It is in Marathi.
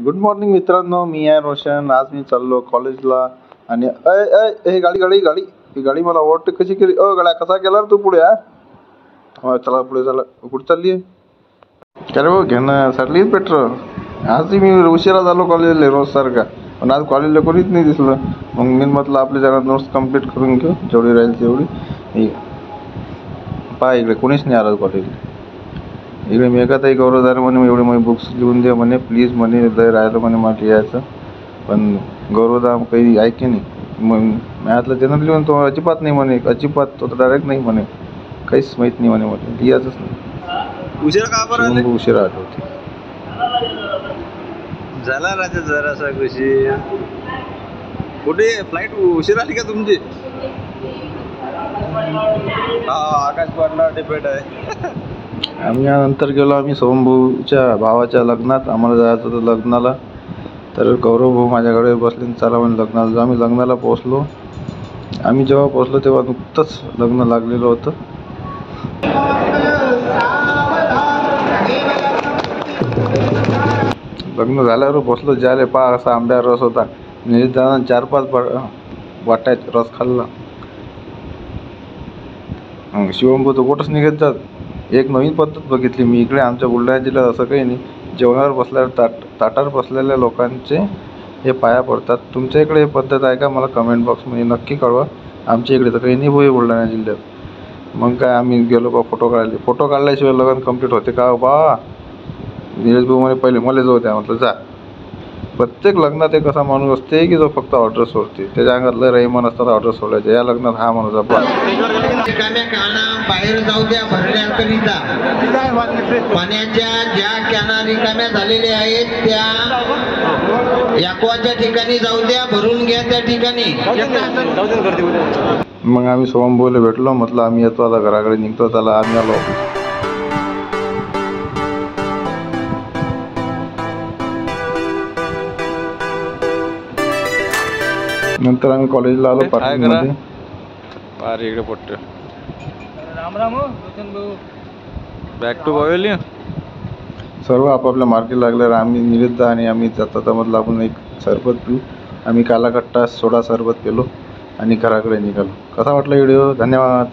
गुड मॉर्निंग मित्रांनो, मी आहे रोशन. आज मी चाललो कॉलेजला आणि हे गाडी गाडी गाडी ही गाडी मला ओव्हरटेक कशी केली? गाड्या कसा केला रे तू पुढे? चला पुढे, चला. कुठे चालली आहे? काय रे भाऊ, घेणं साठली पेट्रोल. आज मी उशिरा झालो कॉलेजला रोज सारखा, पण आज कॉलेजला कोणीच नाही दिसलं. मग मी म्हटलं आपल्या जरा नोट्स कम्प्लीट करून घेऊ, जेवढी राहील तेवढी. पहा इकडे कोणीच नाही आलं कॉलेजला. इकडे मेघाताई गौरवदार म्हणे एवढे माझे बुक्स लिहून द्या म्हणे, प्लीज म्हणे, लय राहिलं म्हणे मला लिहायचं. पण गौरवदा काही ऐके नाही. मग मॅथला त्यानं लिहून तो अजिबात नाही म्हणे, अजिबात. तो तर डायरेक्ट नाही म्हणे, काहीच माहीत नाही म्हणे, म्हटलं लिहायचंच नाही. उशिरा का बरं? उशिरा आले होते. झाला राजा जरासा उशीर. कुठे फ्लाईट उशीर आली का तुमची? आकाश पाटला डिपेंड आहे. आम्ही नंतर गेलो, आम्ही सोमभाऊच्या भावाच्या लग्नात. आम्हाला जायचं होतं लग्नाला, तर गौरव भाऊ माझ्याकडे बसले, चला म्हणे लग्नाला. आम्ही लग्नाला पोचलो. आम्ही जेव्हा पोचलो तेव्हा नुकतंच लग्न लागलेलं होतं. लग्न झाल्यावर पोचलो. ज्याले पहा असा आंब्या रस होता. निदान 4-5 वाटायत रस खाल्ला. शिवमभाऊ तर कुठंच निघत जात. एक नवीन पद्धत बघितली मी इकडे आमच्या बुलढाणा जिल्ह्यात. असं काही नाही, जेवणावर बसल्यावर ताटावर बसलेल्या लोकांचे हे पाया पडतात. तुमच्या इकडे हे पद्धत आहे का? मला कमेंट बॉक्समध्ये नक्की कळवा. आमच्या इकडे तर काही नाही भाऊ बुलढाणा जिल्ह्यात. मग काय आम्ही गेलो बा फोटो काढले. फोटो काढल्याशिवाय लग्न कम्प्लीट होते का बा? नीरज भाऊ म्हणे पहिले मला जाऊ द्या. म्हटलं जा. प्रत्येक लग्नात एक असा माणूस असते की जो फक्त ऑर्डर सोडते. त्याच्या अंगातलं रहिमान असतात ऑर्डर सोडायचे. या लग्नात हा माणूस बाहेर जाऊ द्या भरण्याकरिता. पाण्याच्या ज्या कॅना रिकाम्या झालेल्या आहेत त्या याकवाच्या ठिकाणी जाऊ द्या, भरून घ्या त्या ठिकाणी. मग आम्ही सोमभाऊला भेटलो. म्हटलं आम्ही येतो आता, घराकडे निघतो. त्याला आम्ही आलो. नंतर आम्ही कॉलेजला आलो. पार्किंगमध्ये इकडे पट्ट. राम राम बॅक टू बवेली. सर्व आपापल्या मार्गी लागल्यावर आम्ही निरुद्धा आणि आम्ही जाता म्हटलं आपण एक सरबत पिऊ. आम्ही कालाकट्टा सोडा सरबत पिलो आणि घराकडे निघालो. कसा वाटला व्हिडिओ? धन्यवाद.